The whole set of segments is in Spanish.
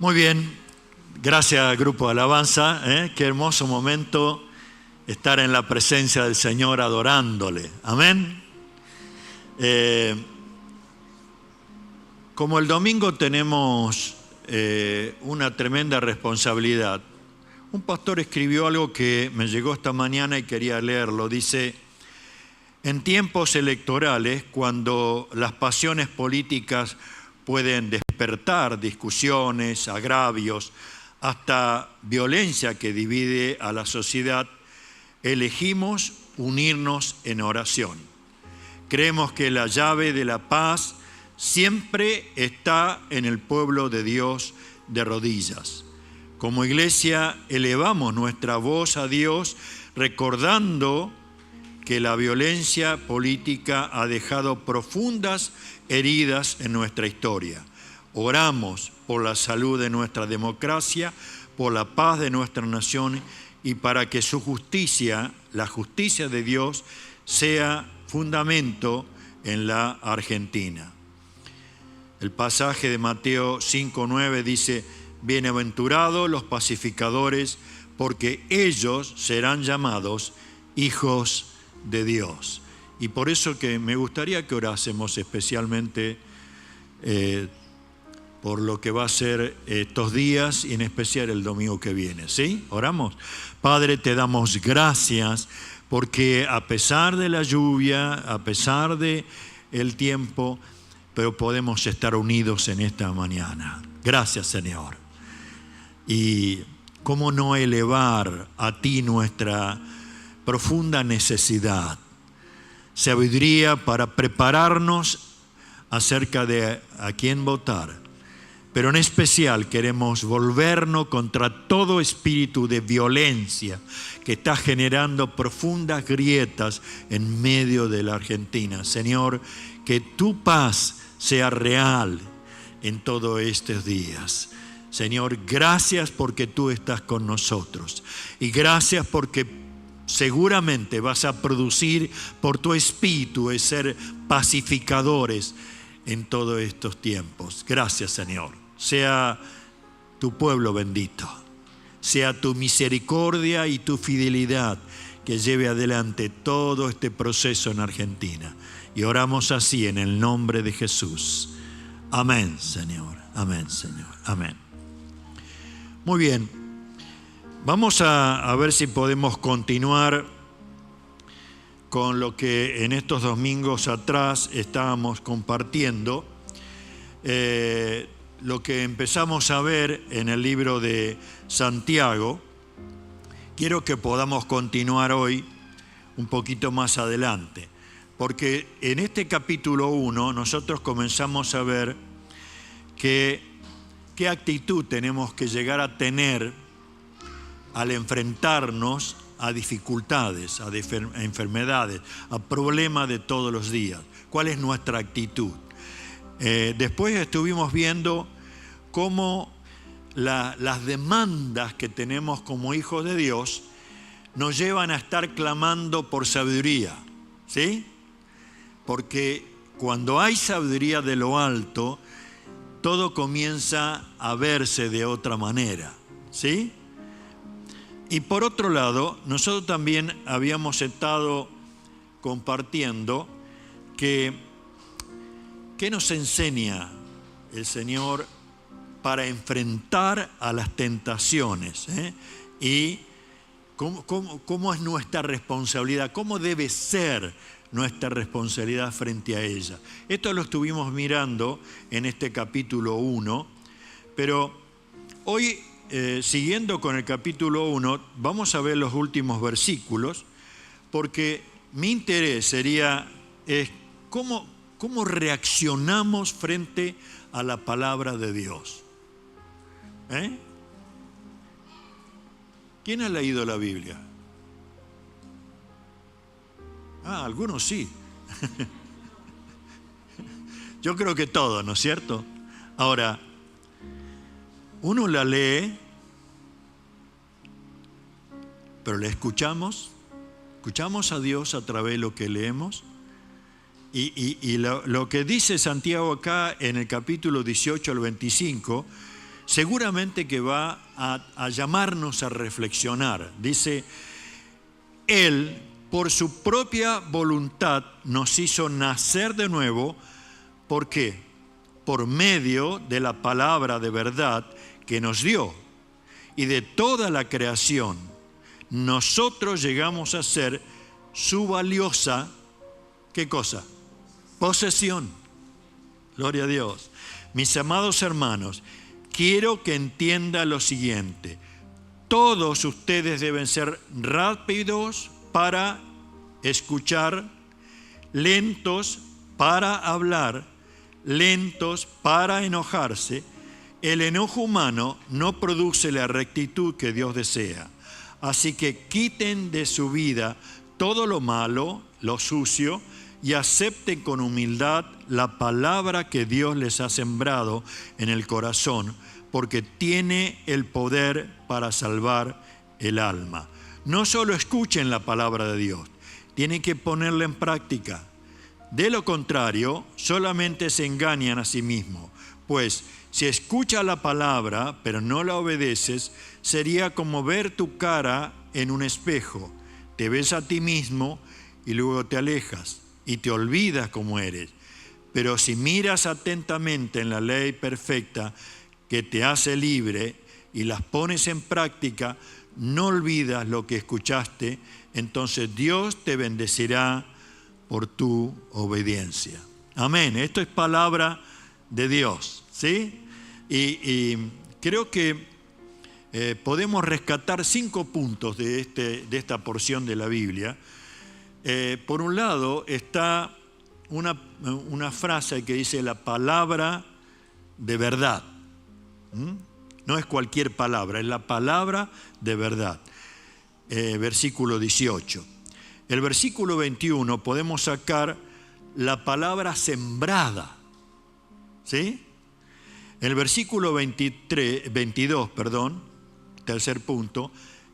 Muy bien, gracias Grupo de Alabanza, qué hermoso momento estar en la presencia del Señor adorándole, amén. Como el domingo tenemos una tremenda responsabilidad, un pastor escribió algo que me llegó esta mañana y quería leerlo, dice: en tiempos electorales, cuando las pasiones políticas pueden despertar discusiones, agravios, hasta violencia que divide a la sociedad, elegimos unirnos en oración. Creemos que la llave de la paz siempre está en el pueblo de Dios de rodillas. Como iglesia elevamos nuestra voz a Dios recordando que la violencia política ha dejado profundas heridas en nuestra historia. Oramos por la salud de nuestra democracia, por la paz de nuestra nación y para que su justicia, la justicia de Dios, sea fundamento en la Argentina. El pasaje de Mateo 5:9 dice: bienaventurados los pacificadores, porque ellos serán llamados hijos de Dios. Y por eso que me gustaría que orásemos especialmente por lo que va a ser estos días y en especial el domingo que viene, ¿sí? Oramos. Padre, te damos gracias porque a pesar de la lluvia, a pesar de el tiempo, pero podemos estar unidos en esta mañana. Gracias, Señor. Y cómo no elevar a ti nuestra profunda necesidad, sabiduría para prepararnos acerca de a quién votar, pero en especial queremos volvernos contra todo espíritu de violencia que está generando profundas grietas en medio de la Argentina. Señor, que tu paz sea real en todos estos días. Señor, gracias porque tú estás con nosotros y gracias porque seguramente vas a producir por tu espíritu el ser pacificadores en todos estos tiempos. Gracias, Señor. Sea tu pueblo bendito, sea tu misericordia y tu fidelidad que lleve adelante todo este proceso en Argentina. Y oramos así en el nombre de Jesús. Amén, Señor. Amén, Señor. Amén. Muy bien. Vamos a ver si podemos continuar con lo que en estos domingos atrás estábamos compartiendo. Lo que empezamos a ver en el libro de Santiago. Quiero que podamos continuar hoy un poquito más adelante. Porque en este capítulo 1 nosotros comenzamos a ver qué actitud tenemos que llegar a tener al enfrentarnos a dificultades, a enfermedades, a problemas de todos los días. ¿Cuál es nuestra actitud? Después estuvimos viendo cómo las demandas que tenemos como hijos de Dios nos llevan a estar clamando por sabiduría, ¿sí? Porque cuando hay sabiduría de lo alto, todo comienza a verse de otra manera, ¿sí? Y por otro lado, nosotros también habíamos estado compartiendo que ¿qué nos enseña el Señor para enfrentar a las tentaciones? Y cómo es nuestra responsabilidad, cómo debe ser nuestra responsabilidad frente a ella. Esto lo estuvimos mirando en este capítulo 1, pero hoy, siguiendo con el capítulo 1, vamos a ver los últimos versículos, porque mi interés sería cómo reaccionamos frente a la palabra de Dios. ¿Quién ha leído la Biblia? Algunos sí. Yo creo que todos, ¿no es cierto? Ahora, uno la lee, pero la escuchamos a Dios a través de lo que leemos. Y lo que dice Santiago acá en el capítulo 18 al 25 seguramente que va a llamarnos a reflexionar. Dice, Él, por su propia voluntad, nos hizo nacer de nuevo. ¿Por qué? Por medio de la palabra de verdad que nos dio. Y de toda la creación, nosotros llegamos a ser su valiosa, ¿qué cosa? Posesión. Gloria a Dios. Mis amados hermanos, quiero que entienda lo siguiente. Todos ustedes deben ser rápidos para escuchar, lentos para hablar, lentos para enojarse. El enojo humano no produce la rectitud que Dios desea. Así que quiten de su vida todo lo malo, lo sucio, y acepten con humildad la palabra que Dios les ha sembrado en el corazón, porque tiene el poder para salvar el alma. No solo escuchen la palabra de Dios, tienen que ponerla en práctica. De lo contrario, solamente se engañan a sí mismos, pues si escuchas la palabra, pero no la obedeces, sería como ver tu cara en un espejo. Te ves a ti mismo y luego te alejas y te olvidas cómo eres. Pero si miras atentamente en la ley perfecta que te hace libre y las pones en práctica, no olvidas lo que escuchaste, entonces Dios te bendecirá por tu obediencia. Amén. Esto es palabra de Dios, ¿sí? Y creo que podemos rescatar 5 puntos de esta porción de la Biblia. Por un lado está una frase que dice la palabra de verdad. No es cualquier palabra, es la palabra de verdad. Versículo 18. El versículo 21 podemos sacar la palabra sembrada. ¿Sí? El versículo 22, tercer punto,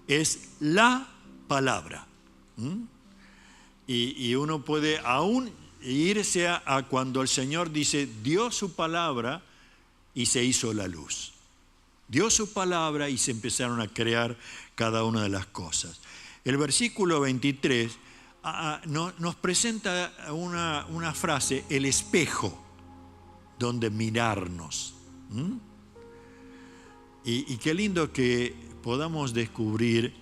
es la palabra. Y uno puede aún irse a cuando el Señor dice, dio su palabra y se hizo la luz. Dio su palabra y se empezaron a crear cada una de las cosas. El versículo 23 nos presenta una frase, el espejo, donde mirarnos. Y qué lindo que podamos descubrir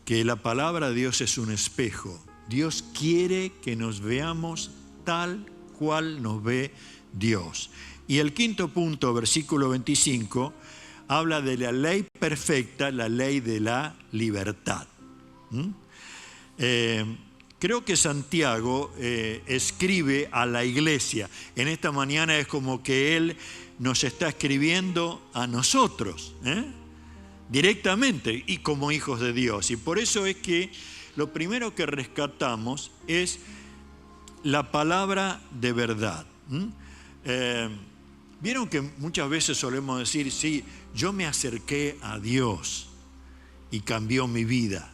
que la palabra de Dios es un espejo. Dios quiere que nos veamos tal cual nos ve Dios. Y el quinto punto, versículo 25, habla de la ley perfecta, la ley de la libertad. Creo que Santiago escribe a la iglesia. En esta mañana es como que él nos está escribiendo a nosotros, directamente y como hijos de Dios. Y por eso es que lo primero que rescatamos es la palabra de verdad. Vieron que muchas veces solemos decir, sí, yo me acerqué a Dios y cambió mi vida.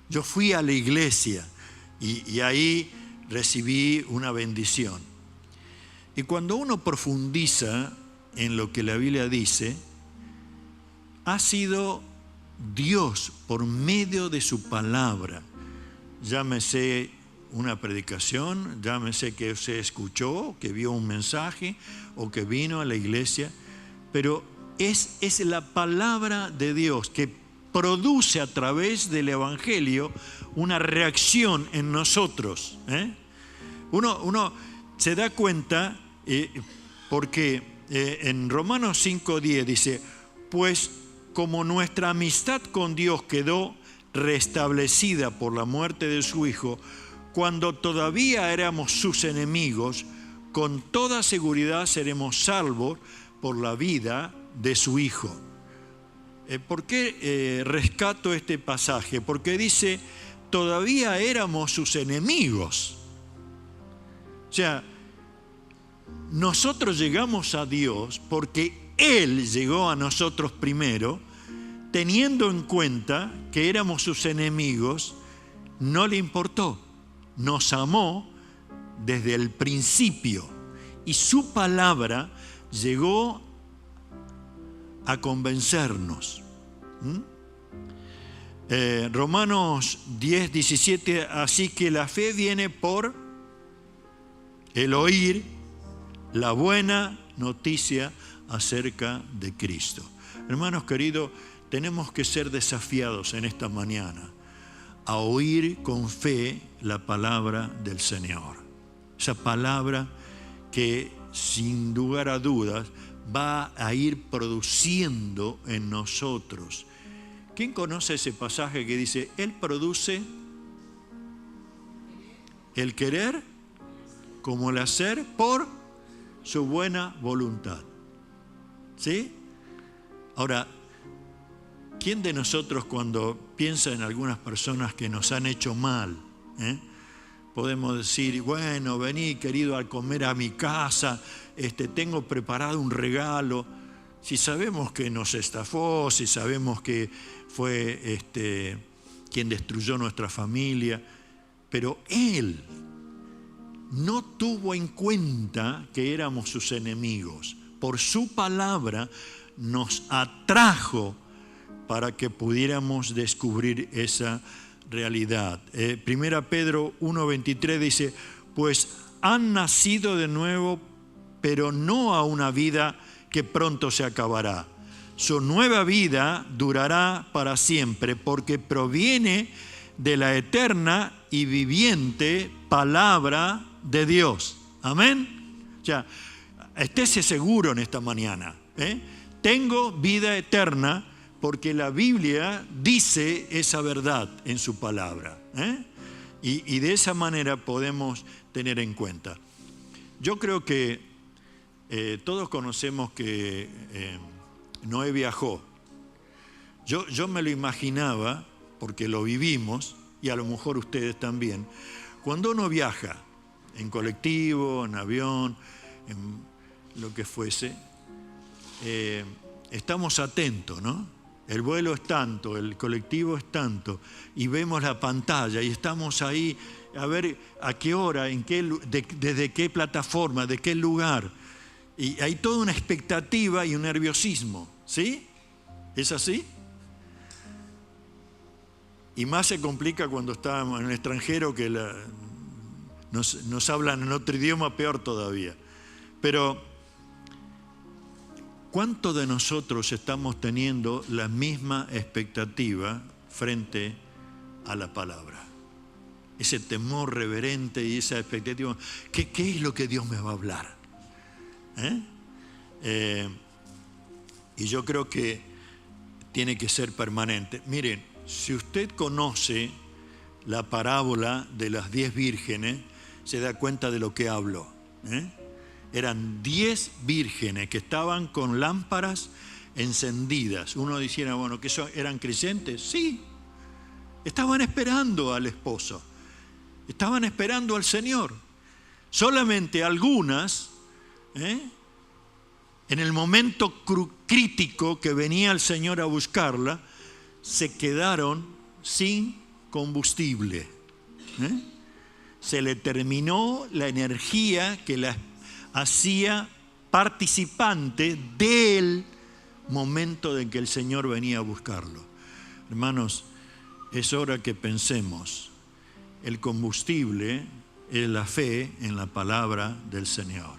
Yo fui a la iglesia y ahí recibí una bendición. Y cuando uno profundiza en lo que la Biblia dice, ha sido Dios por medio de su palabra. Llámese una predicación, llámese que se escuchó, que vio un mensaje o que vino a la iglesia, pero es la palabra de Dios que produce a través del Evangelio una reacción en nosotros. Uno se da cuenta porque en Romanos 5:10 dice, pues como nuestra amistad con Dios quedó restablecida por la muerte de su Hijo, cuando todavía éramos sus enemigos, con toda seguridad seremos salvos por la vida de su Hijo. ¿Por qué rescato este pasaje? Porque dice, todavía éramos sus enemigos. O sea, nosotros llegamos a Dios porque Él llegó a nosotros primero, teniendo en cuenta que éramos sus enemigos, no le importó. Nos amó desde el principio y su palabra llegó a convencernos. Romanos 10, 17, así que la fe viene por el oír la buena noticia acerca de Cristo. Hermanos queridos, tenemos que ser desafiados en esta mañana a oír con fe la palabra del Señor. Esa palabra que sin lugar a dudas va a ir produciendo en nosotros. ¿Quién conoce ese pasaje que dice, Él produce el querer como el hacer por su buena voluntad? ¿Sí? Ahora, ¿quién de nosotros cuando piensa en algunas personas que nos han hecho mal, podemos decir, bueno, vení querido a comer a mi casa, tengo preparado un regalo? Si sabemos que nos estafó, si sabemos que fue quien destruyó nuestra familia, pero Él no tuvo en cuenta que éramos sus enemigos. Por su palabra nos atrajo para que pudiéramos descubrir esa realidad. 1 Pedro 1:23 dice, pues han nacido de nuevo, pero no a una vida que pronto se acabará. Su nueva vida durará para siempre, porque proviene de la eterna y viviente palabra de Dios. Amén. O sea, estése seguro en esta mañana. Tengo vida eterna porque la Biblia dice esa verdad en su palabra. Y de esa manera podemos tener en cuenta. Yo creo que todos conocemos que Noé viajó. Yo me lo imaginaba, porque lo vivimos, y a lo mejor ustedes también, cuando uno viaja en colectivo, en avión, en lo que fuese, estamos atentos, ¿no? El vuelo es tanto, el colectivo es tanto, y vemos la pantalla y estamos ahí a ver a qué hora, desde qué plataforma, de qué lugar. Y hay toda una expectativa y un nerviosismo, ¿sí? ¿Es así? Y más se complica cuando estamos en el extranjero, que nos hablan en otro idioma, peor todavía. Pero ¿cuántos de nosotros estamos teniendo la misma expectativa frente a la palabra? Ese temor reverente y esa expectativa. ¿Qué es lo que Dios me va a hablar? Y yo creo que tiene que ser permanente. Miren, si usted conoce la parábola de las 10 vírgenes, se da cuenta de lo que hablo. Eran 10 vírgenes que estaban con lámparas encendidas. Uno dijera, bueno, ¿que eran creyentes? Sí, estaban esperando al esposo, estaban esperando al Señor. Solamente algunas, en el momento crítico que venía el Señor a buscarla, se quedaron sin combustible. Se le terminó la energía que la hacía participante del momento en que el Señor venía a buscarlo. Hermanos, es hora que pensemos. El combustible es la fe en la palabra del Señor.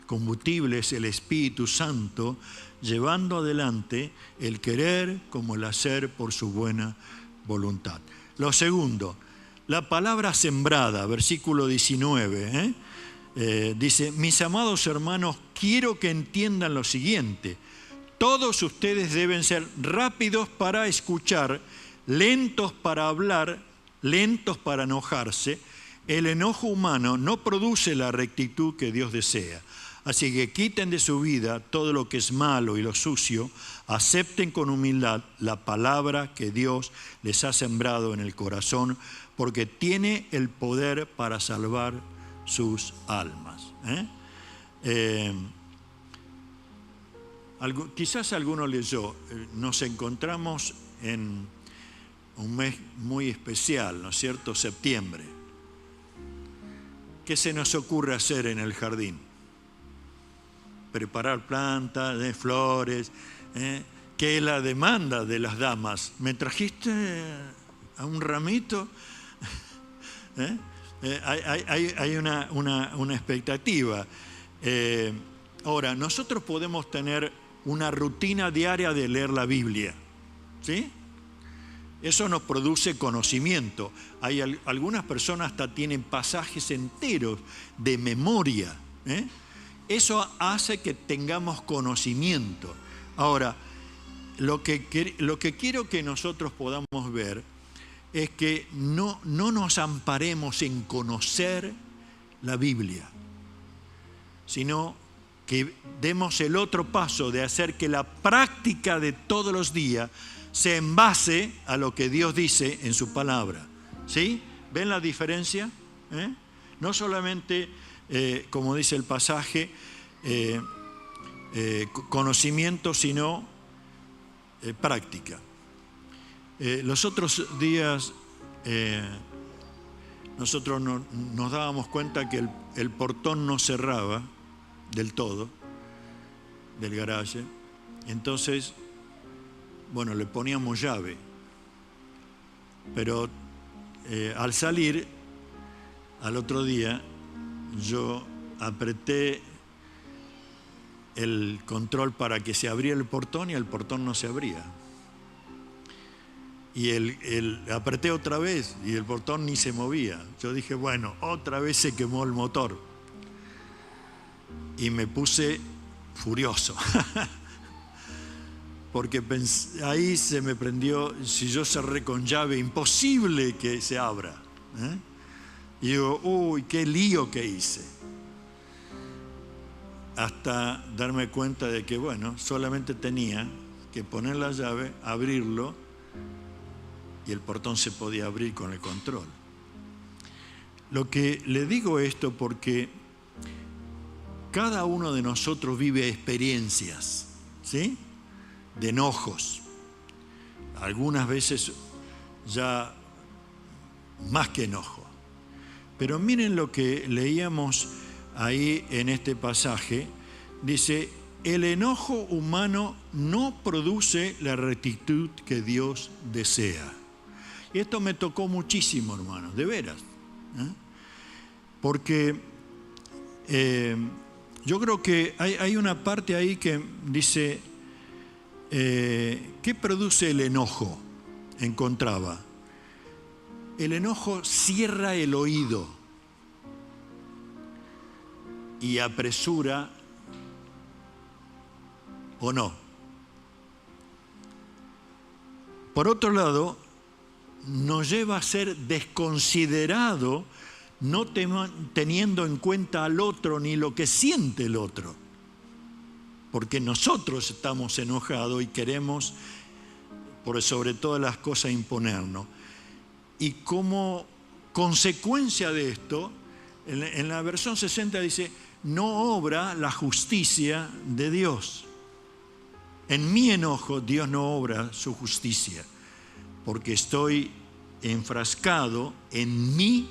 El combustible es el Espíritu Santo llevando adelante el querer como el hacer por su buena voluntad. Lo segundo, la palabra sembrada, versículo 19, dice, mis amados hermanos, quiero que entiendan lo siguiente. Todos ustedes deben ser rápidos para escuchar, lentos para hablar, lentos para enojarse. El enojo humano no produce la rectitud que Dios desea. Así que quiten de su vida todo lo que es malo y lo sucio, acepten con humildad la palabra que Dios les ha sembrado en el corazón, porque tiene el poder para salvar sus almas. Quizás alguno leyó, nos encontramos en un mes muy especial, ¿no es cierto? Septiembre. ¿Qué se nos ocurre hacer en el jardín? Preparar plantas, flores, que es la demanda de las damas. ¿Me trajiste a un ramito? Hay una expectativa. Ahora, nosotros podemos tener una rutina diaria de leer la Biblia, ¿sí? Eso nos produce conocimiento. Hay algunas personas hasta tienen pasajes enteros de memoria, Eso hace que tengamos conocimiento. Ahora, lo que quiero que nosotros podamos ver es que no nos amparemos en conocer la Biblia, sino que demos el otro paso de hacer que la práctica de todos los días se envase a lo que Dios dice en su palabra. ¿Sí? ¿Ven la diferencia? No solamente, como dice el pasaje, conocimiento, sino práctica. Los otros días nosotros nos dábamos cuenta que el portón no cerraba del todo del garaje. Entonces, bueno, le poníamos llave. Pero al salir, al otro día, yo apreté el control para que se abriera el portón y el portón no se abría. Y apreté otra vez y el portón ni se movía. Yo dije, bueno, otra vez se quemó el motor. Y me puse furioso. Porque ahí se me prendió, si yo cerré con llave, imposible que se abra. Y digo, uy, qué lío que hice. Hasta darme cuenta de que, bueno, solamente tenía que poner la llave, abrirlo, y el portón se podía abrir con el control. Lo que le digo esto porque cada uno de nosotros vive experiencias, ¿sí?, de enojos. Algunas veces ya más que enojo. Pero miren lo que leíamos ahí en este pasaje. Dice, el enojo humano no produce la rectitud que Dios desea. Y esto me tocó muchísimo, hermanos, de veras. Porque yo creo que hay una parte ahí que dice, ¿qué produce el enojo? Encontraba. El enojo cierra el oído y apresura, ¿o no? Por otro lado, nos lleva a ser desconsiderado, no teniendo en cuenta al otro ni lo que siente el otro. Porque nosotros estamos enojados y queremos, por sobre todas las cosas, imponernos. Y como consecuencia de esto, en la versión 60 dice, no obra la justicia de Dios. En mi enojo, Dios no obra su justicia, porque estoy enfrascado en mi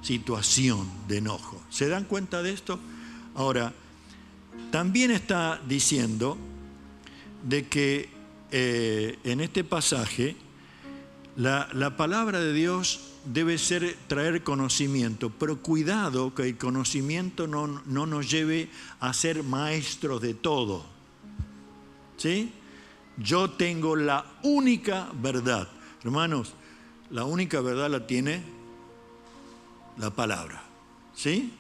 situación de enojo. ¿Se dan cuenta de esto? Ahora, también está diciendo de que en este pasaje la palabra de Dios debe traer conocimiento, pero cuidado que el conocimiento no nos lleve a ser maestros de todo. ¿Sí? Yo tengo la única verdad. Hermanos, la única verdad la tiene la palabra. ¿Sí?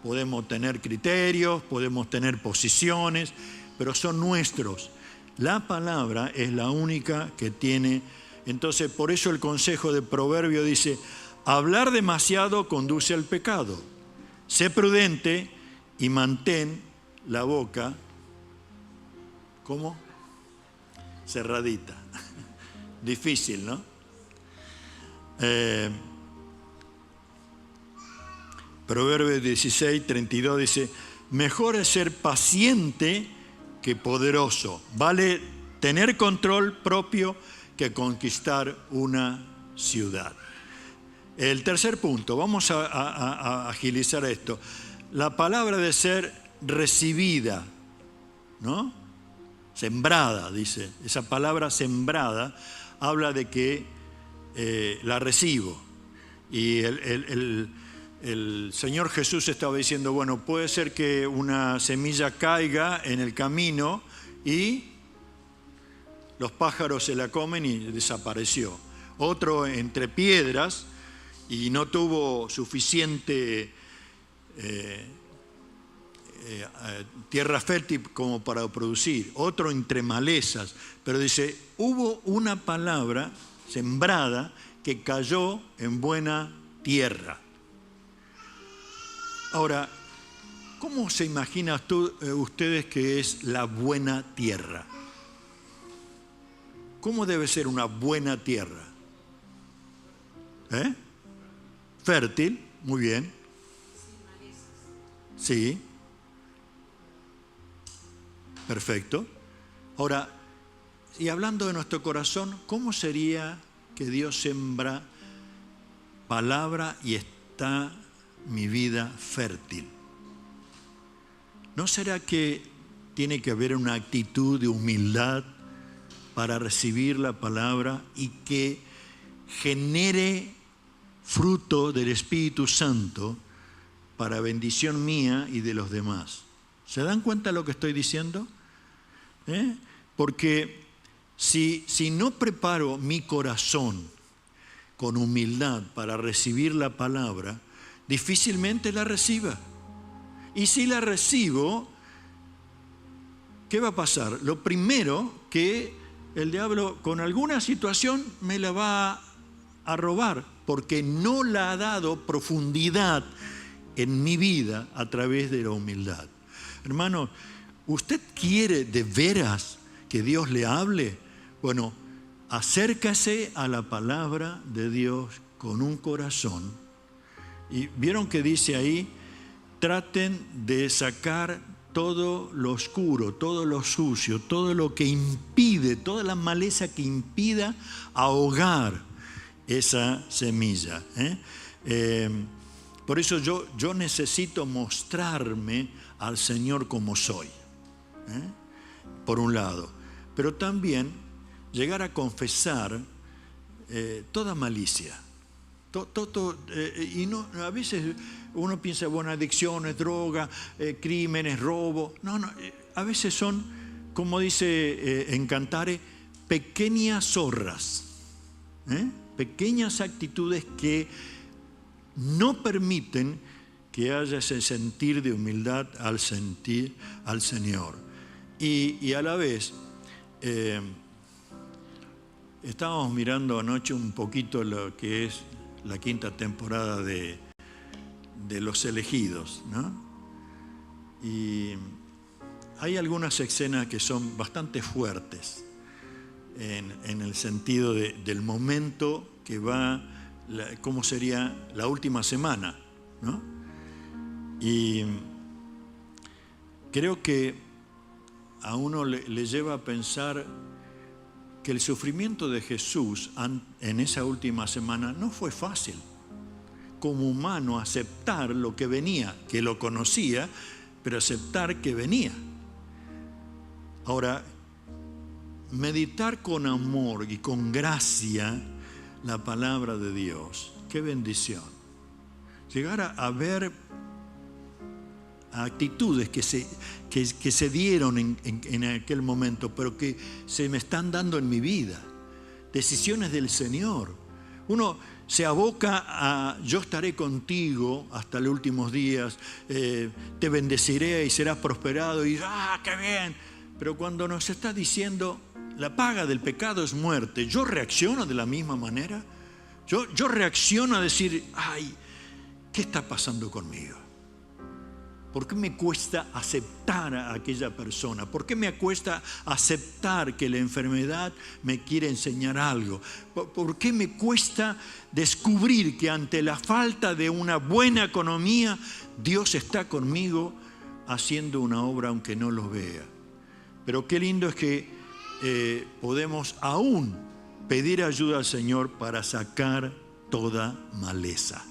Podemos tener criterios, podemos tener posiciones, pero son nuestros. La palabra es la única que tiene. Entonces, por eso el consejo de Proverbio dice, hablar demasiado conduce al pecado. Sé prudente y mantén la boca, ¿cómo? Cerradita. Difícil, ¿no? Proverbios 16, 32 dice, mejor es ser paciente que poderoso. Vale tener control propio que conquistar una ciudad. El tercer punto, vamos a agilizar esto. La palabra de ser recibida, ¿no? sembrada, dice. Esa palabra sembrada habla de que la recibo. Y el Señor Jesús estaba diciendo, bueno, puede ser que una semilla caiga en el camino y los pájaros se la comen y desapareció. Otro entre piedras y no tuvo suficiente tierra fértil como para producir. Otro entre malezas. Pero dice, hubo una palabra sembrada que cayó en buena tierra. Ahora, ¿cómo se imaginan ustedes que es la buena tierra? ¿Cómo debe ser una buena tierra? Fértil, muy bien. Sí. Perfecto. Ahora, y hablando de nuestro corazón, ¿cómo sería que Dios sembra palabra y está mi vida fértil? ¿No será que tiene que haber una actitud de humildad para recibir la palabra y que genere fruto del Espíritu Santo para bendición mía y de los demás? ¿Se dan cuenta de lo que estoy diciendo? Porque si no preparo mi corazón con humildad para recibir la palabra, difícilmente la reciba. Y si la recibo, ¿qué va a pasar? Lo primero, que el diablo con alguna situación me la va a robar, porque no la ha dado profundidad en mi vida a través de la humildad. Hermano, ¿usted quiere de veras que Dios le hable? Bueno, acércase a la palabra de Dios con un corazón. Y vieron que dice ahí, traten de sacar todo lo oscuro, todo lo sucio, todo lo que impide, toda la maleza que impida ahogar esa semilla. Por eso yo necesito mostrarme al Señor como soy, por un lado, pero también llegar a confesar toda malicia. Y no, a veces uno piensa, bueno, adicciones, droga, crímenes, robo. No, a veces son, como dice en Cantares, pequeñas zorras, pequeñas actitudes que no permiten que haya ese sentir de humildad al sentir al Señor. Y a la vez, estábamos mirando anoche un poquito lo que es la quinta temporada de Los Elegidos, ¿no? Y hay algunas escenas que son bastante fuertes en el sentido del momento que va, cómo sería la última semana, ¿no? Y creo que a uno le lleva a pensar que el sufrimiento de Jesús en esa última semana no fue fácil. Como humano, aceptar lo que venía, que lo conocía, pero aceptar que venía. Ahora, meditar con amor y con gracia la palabra de Dios, qué bendición. Llegar a ver actitudes que se dieron en aquel momento, pero que se me están dando en mi vida. Decisiones del Señor. Uno se aboca a yo estaré contigo hasta los últimos días, te bendeciré y serás prosperado, y qué bien. Pero cuando nos está diciendo la paga del pecado es muerte, yo reacciono de la misma manera. Yo reacciono a decir, ay, ¿qué está pasando conmigo? ¿Por qué me cuesta aceptar a aquella persona? ¿Por qué me cuesta aceptar que la enfermedad me quiere enseñar algo? ¿Por qué me cuesta descubrir que ante la falta de una buena economía, Dios está conmigo haciendo una obra aunque no lo vea? Pero qué lindo es que podemos aún pedir ayuda al Señor para sacar toda maleza,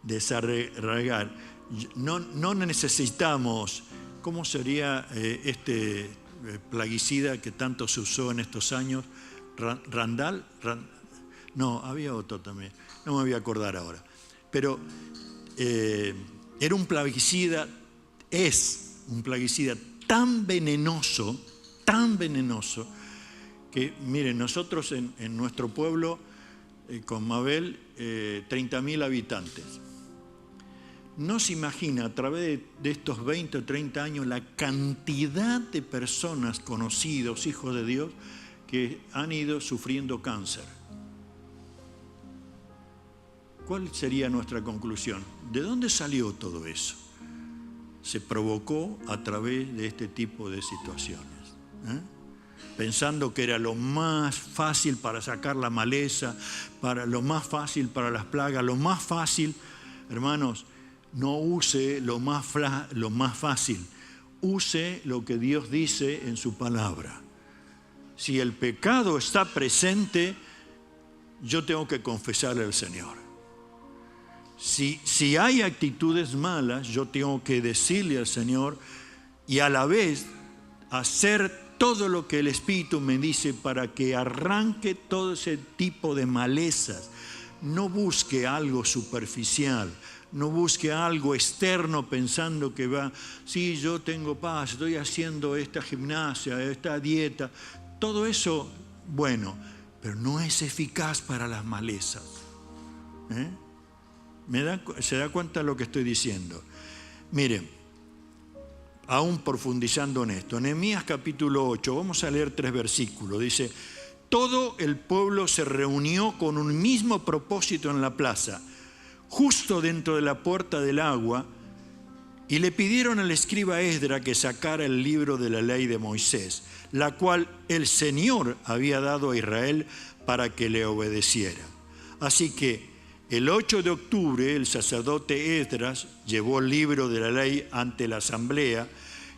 desarraigar. No necesitamos, ¿cómo sería plaguicida que tanto se usó en estos años, no, había otro también, no me voy a acordar ahora, pero era un plaguicida, es un plaguicida tan venenoso, que miren, nosotros en nuestro pueblo, con Mabel, 30.000 habitantes. No se imagina a través de estos 20 o 30 años la cantidad de personas conocidos, hijos de Dios, que han ido sufriendo cáncer. ¿Cuál sería nuestra conclusión? ¿De dónde salió todo eso? Se provocó a través de este tipo de situaciones. Pensando que era lo más fácil para sacar la maleza, lo más fácil para las plagas, lo más fácil. Hermanos, no use lo más fácil, use lo que Dios dice en su palabra. Si el pecado está presente, yo tengo que confesarle al Señor. Si hay actitudes malas, yo tengo que decirle al Señor y a la vez hacer todo lo que el Espíritu me dice para que arranque todo ese tipo de malezas. No busque algo superficial, no busque algo externo pensando que va, sí, yo tengo paz, estoy haciendo esta gimnasia, esta dieta. Todo eso, bueno, pero no es eficaz para las malezas. ¿Se da cuenta de lo que estoy diciendo? Miren, aún profundizando en esto, Nehemías capítulo 8, vamos a leer 3 versículos. Dice, todo el pueblo se reunió con un mismo propósito en la plaza, justo dentro de la puerta del agua, y le pidieron al escriba Esdras que sacara el libro de la ley de Moisés, la cual el Señor había dado a Israel para que le obedeciera. Así que el 8 de octubre el sacerdote Esdras llevó el libro de la ley ante la asamblea,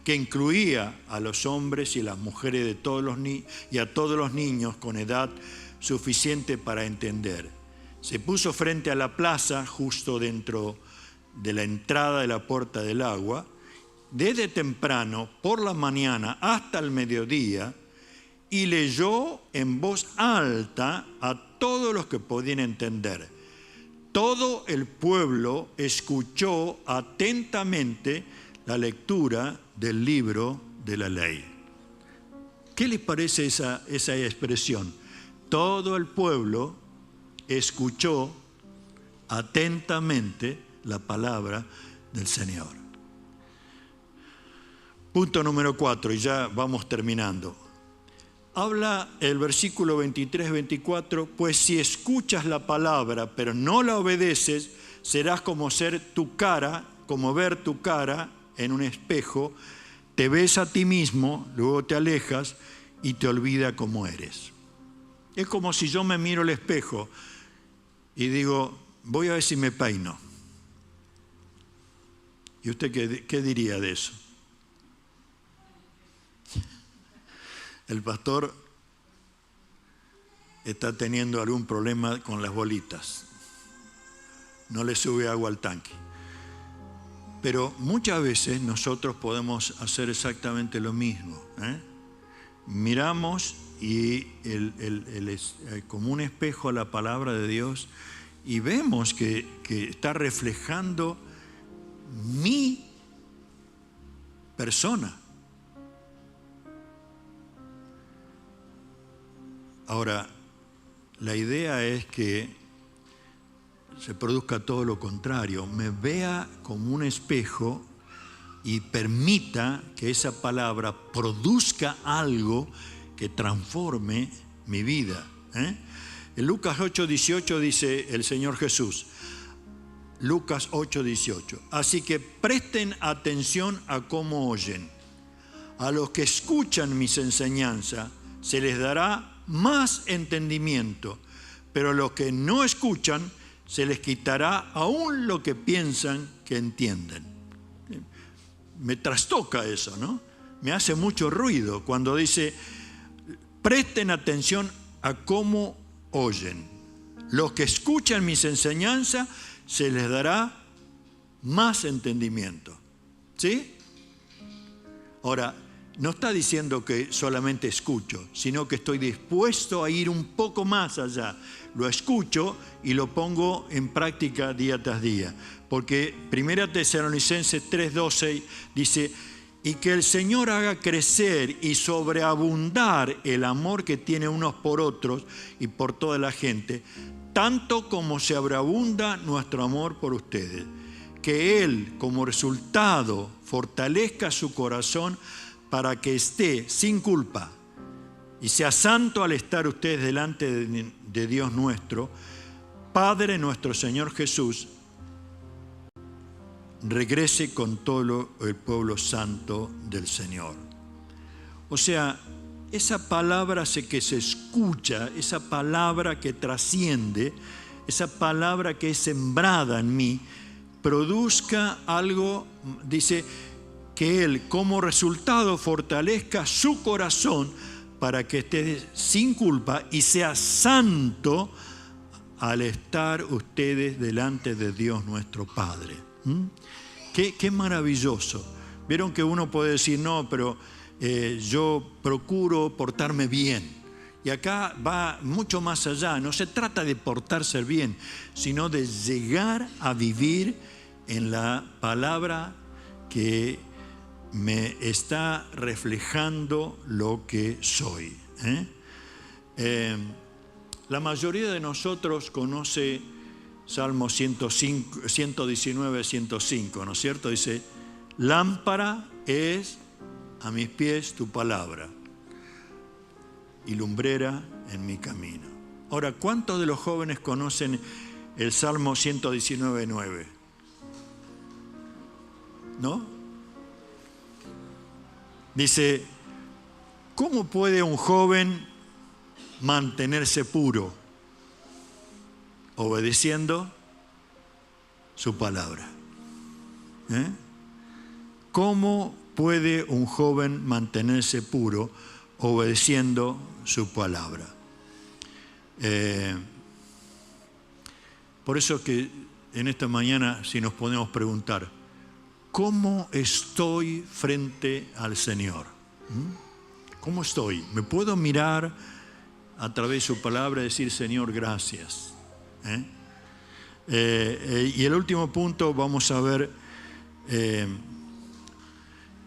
que incluía a los hombres y las mujeres de y a todos los niños con edad suficiente para entender. Se puso frente a la plaza, justo dentro de la entrada de la puerta del agua, desde temprano, por la mañana hasta el mediodía, y leyó en voz alta a todos los que podían entender. Todo el pueblo escuchó atentamente la lectura del libro de la ley. ¿Qué les parece esa expresión? Todo el pueblo escuchó atentamente la palabra del Señor. Punto número 4, y ya vamos terminando. Habla el versículo 23-24, pues si escuchas la palabra, pero no la obedeces, serás como ver tu cara en un espejo, te ves a ti mismo, luego te alejas y te olvida cómo eres. Es como si yo me miro al espejo y digo, voy a ver si me peino. ¿Y usted qué diría de eso? El pastor está teniendo algún problema con las bolitas. No le sube agua al tanque. Pero muchas veces nosotros podemos hacer exactamente lo mismo. Miramos y como un espejo a la palabra de Dios y vemos que está reflejando mi persona. Ahora, la idea es que se produzca todo lo contrario, me vea como un espejo y permita que esa palabra produzca algo que transforme mi vida. En Lucas 8:18 dice el Señor Jesús, Lucas 8:18, así que presten atención a cómo oyen. A los que escuchan mis enseñanzas se les dará más entendimiento, pero a los que no escuchan se les quitará aún lo que piensan que entienden. Me trastoca eso, ¿no? Me hace mucho ruido cuando dice, presten atención a cómo oyen. Los que escuchan mis enseñanzas se les dará más entendimiento. ¿Sí? Ahora, no está diciendo que solamente escucho, sino que estoy dispuesto a ir un poco más allá. Lo escucho y lo pongo en práctica día tras día. Porque 1 Tesalonicenses 3:12 dice, y que el Señor haga crecer y sobreabundar el amor que tiene unos por otros y por toda la gente, tanto como se sobreabunda nuestro amor por ustedes. Que Él, como resultado, fortalezca su corazón para que esté sin culpa y sea santo al estar ustedes delante de Dios nuestro, Padre nuestro Señor Jesús, regrese con todo el pueblo santo del Señor. O sea, esa palabra que se escucha, esa palabra que trasciende, esa palabra que es sembrada en mí, produzca algo, dice, que Él como resultado fortalezca su corazón para que esté sin culpa y sea santo al estar ustedes delante de Dios nuestro Padre. Qué maravilloso. Vieron que uno puede decir, no, pero yo procuro portarme bien. Y acá va mucho más allá. No se trata de portarse bien, sino de llegar a vivir en la palabra que me está reflejando lo que soy. La mayoría de nosotros conoce Salmo 119, 105, ¿no es cierto? Dice, lámpara es a mis pies tu palabra y lumbrera en mi camino. Ahora, ¿cuántos de los jóvenes conocen el Salmo 119, 9? ¿No? Dice, ¿cómo puede un joven mantenerse puro? Obedeciendo su palabra. ¿Cómo puede un joven mantenerse puro? Obedeciendo su palabra. Por eso que en esta mañana, si nos podemos preguntar, ¿cómo estoy frente al Señor? ¿Cómo estoy? ¿Me puedo mirar a través de su palabra y decir, Señor, gracias? Y el último punto, vamos a ver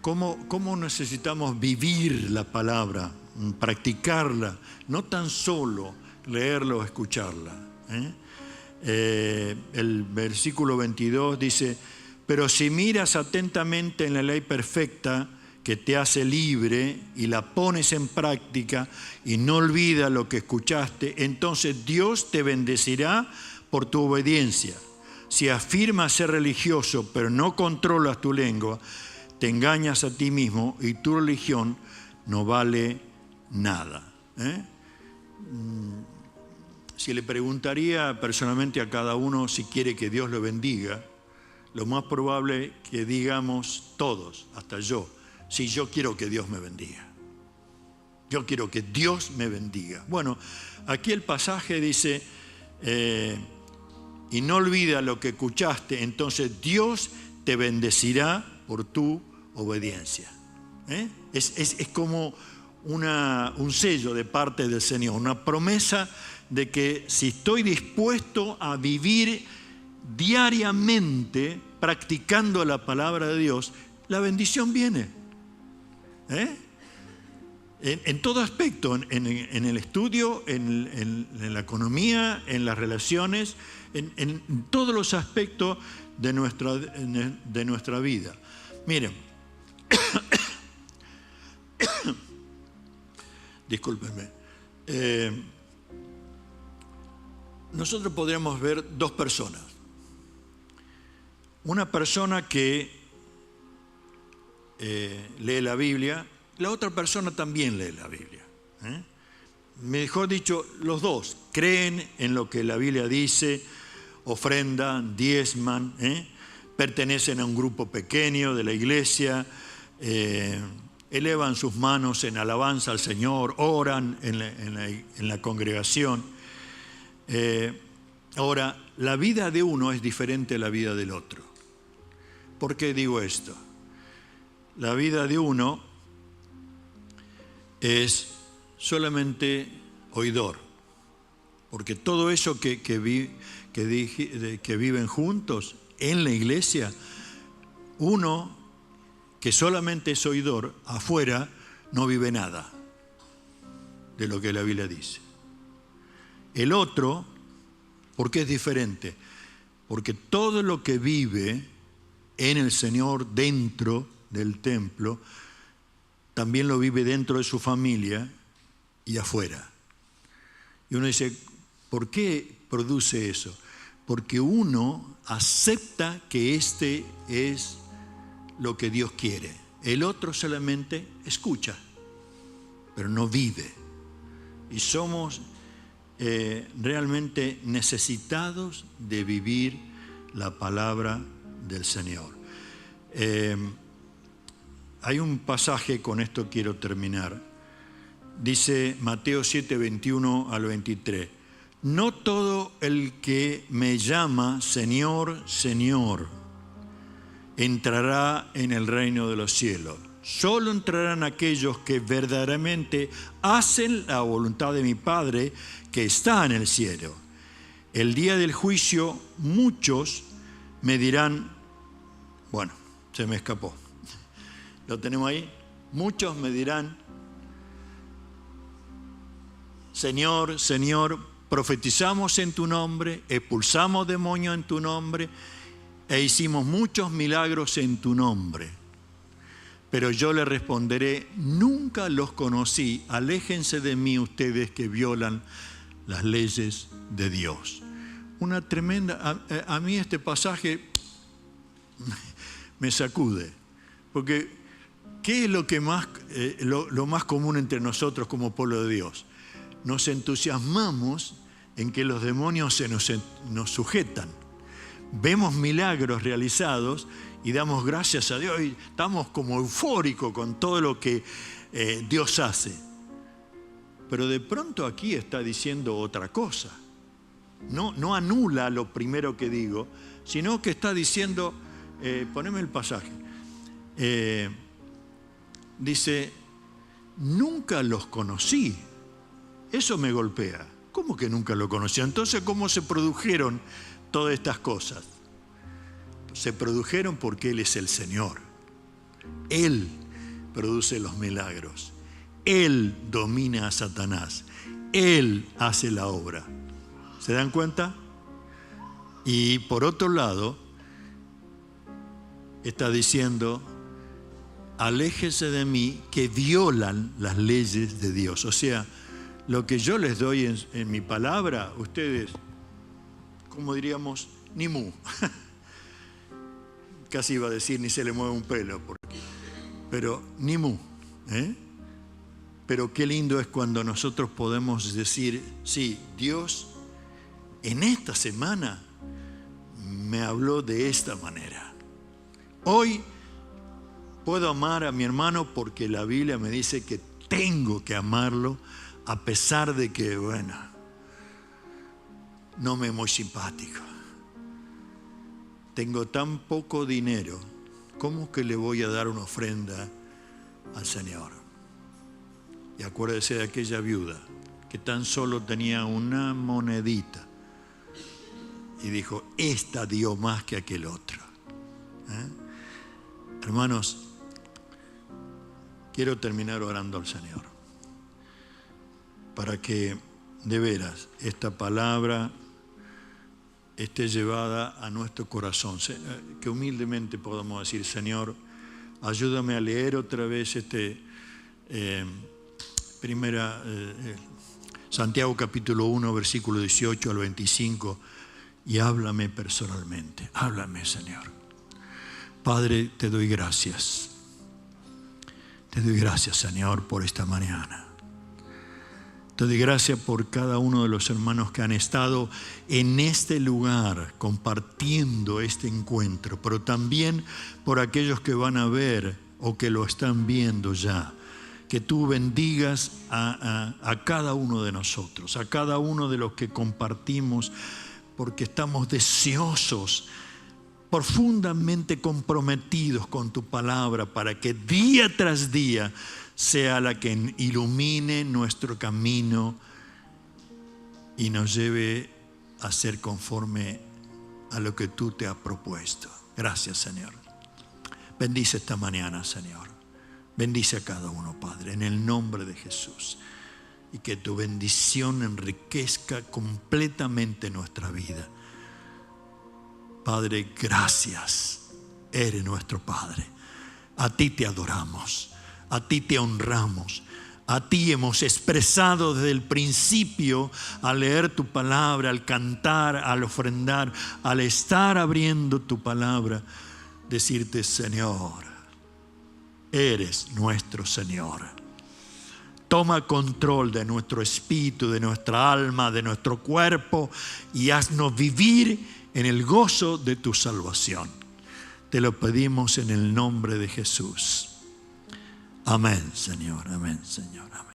cómo necesitamos vivir la palabra, practicarla, no tan solo leerla o escucharla. El versículo 22 dice, pero si miras atentamente en la ley perfecta que te hace libre y la pones en práctica y no olvidas lo que escuchaste, entonces Dios te bendecirá por tu obediencia. Si afirmas ser religioso pero no controlas tu lengua, te engañas a ti mismo y tu religión no vale nada. Si le preguntaría personalmente a cada uno si quiere que Dios lo bendiga, lo más probable que digamos todos, hasta yo, sí, yo quiero que Dios me bendiga. Yo quiero que Dios me bendiga. Bueno, aquí el pasaje dice, y no olvida lo que escuchaste, entonces Dios te bendecirá por tu obediencia. Es como un sello de parte del Señor, una promesa de que si estoy dispuesto a vivir diariamente practicando la palabra de Dios, la bendición viene. En todo aspecto, en el estudio, en la economía, en las relaciones, en todos los aspectos de nuestra vida. Miren, discúlpenme. Nosotros podríamos ver dos personas. Una persona que lee la Biblia, la otra persona también lee la Biblia. Mejor dicho, los dos creen en lo que la Biblia dice, ofrendan, diezman, pertenecen a un grupo pequeño de la iglesia, elevan sus manos en alabanza al Señor, oran en la congregación. Ahora, la vida de uno es diferente a la vida del otro. ¿Por qué digo esto? La vida de uno es solamente oidor, porque todo eso que viven juntos en la iglesia, uno que solamente es oidor, afuera no vive nada de lo que la Biblia dice. El otro, ¿por qué es diferente? Porque todo lo que vive en el Señor dentro del templo, también lo vive dentro de su familia y afuera. Y uno dice, ¿por qué produce eso? Porque uno acepta que este es lo que Dios quiere. El otro solamente escucha, pero no vive. Y somos realmente necesitados de vivir la palabra del Señor. Hay un pasaje, con esto quiero terminar. Dice Mateo 7, 21 al 23. No todo el que me llama Señor, Señor, entrará en el reino de los cielos. Solo entrarán aquellos que verdaderamente hacen la voluntad de mi Padre que está en el cielo. El día del juicio muchos me dirán, bueno, se me escapó. ¿Lo tenemos ahí? Muchos me dirán, Señor, Señor, profetizamos en tu nombre, expulsamos demonios en tu nombre e hicimos muchos milagros en tu nombre. Pero yo le responderé, nunca los conocí, aléjense de mí ustedes que violan las leyes de Dios. Una tremenda, a mí este pasaje me sacude, porque ¿qué es lo que más, lo más común entre nosotros como pueblo de Dios? Nos entusiasmamos en que los demonios nos sujetan. Vemos milagros realizados y damos gracias a Dios y estamos como eufóricos con todo lo que Dios hace. Pero de pronto aquí está diciendo otra cosa. No anula lo primero que digo, sino que está diciendo, poneme el pasaje, dice, nunca los conocí. Eso me golpea. ¿Cómo que nunca lo conocí? Entonces, ¿cómo se produjeron todas estas cosas? Se produjeron porque Él es el Señor. Él produce los milagros. Él domina a Satanás. Él hace la obra. ¿Se dan cuenta? Y por otro lado, está diciendo, aléjese de mí que violan las leyes de Dios. O sea, lo que yo les doy en mi palabra, ustedes, como diríamos, ni mu. Casi iba a decir, ni se le mueve un pelo. Pero ni mu. Pero qué lindo es cuando nosotros podemos decir, sí, Dios en esta semana me habló de esta manera. Hoy puedo amar a mi hermano porque la Biblia me dice que tengo que amarlo a pesar de que, bueno, no me es muy simpático. Tengo tan poco dinero, ¿cómo que le voy a dar una ofrenda al Señor? Y acuérdese de aquella viuda que tan solo tenía una monedita y dijo, esta dio más que aquel otro. Hermanos, quiero terminar orando al Señor para que de veras esta palabra esté llevada a nuestro corazón, que humildemente podamos decir, Señor, ayúdame a leer otra vez Santiago capítulo 1, versículo 18 al 25, y háblame personalmente. Háblame, Señor. Padre, te doy gracias. Te doy gracias, Señor, por esta mañana. Te doy gracias por cada uno de los hermanos que han estado en este lugar compartiendo este encuentro, pero también por aquellos que van a ver o que lo están viendo ya. Que tú bendigas a cada uno de nosotros, a cada uno de los que compartimos, porque estamos deseosos profundamente comprometidos con tu palabra para que día tras día sea la que ilumine nuestro camino y nos lleve a ser conforme a lo que tú te has propuesto. Gracias, Señor. Bendice esta mañana, Señor. Bendice a cada uno, Padre, en el nombre de Jesús. Y que tu bendición enriquezca completamente nuestra vida. Padre, gracias. Eres nuestro Padre. A ti te adoramos. A ti te honramos. A ti hemos expresado desde el principio, al leer tu palabra, al cantar, al ofrendar, al estar abriendo tu palabra, decirte: Señor, eres nuestro Señor. Toma control de nuestro espíritu, de nuestra alma, de nuestro cuerpo y haznos vivir en el gozo de tu salvación. Te lo pedimos en el nombre de Jesús. Amén, Señor. Amén, Señor. Amén.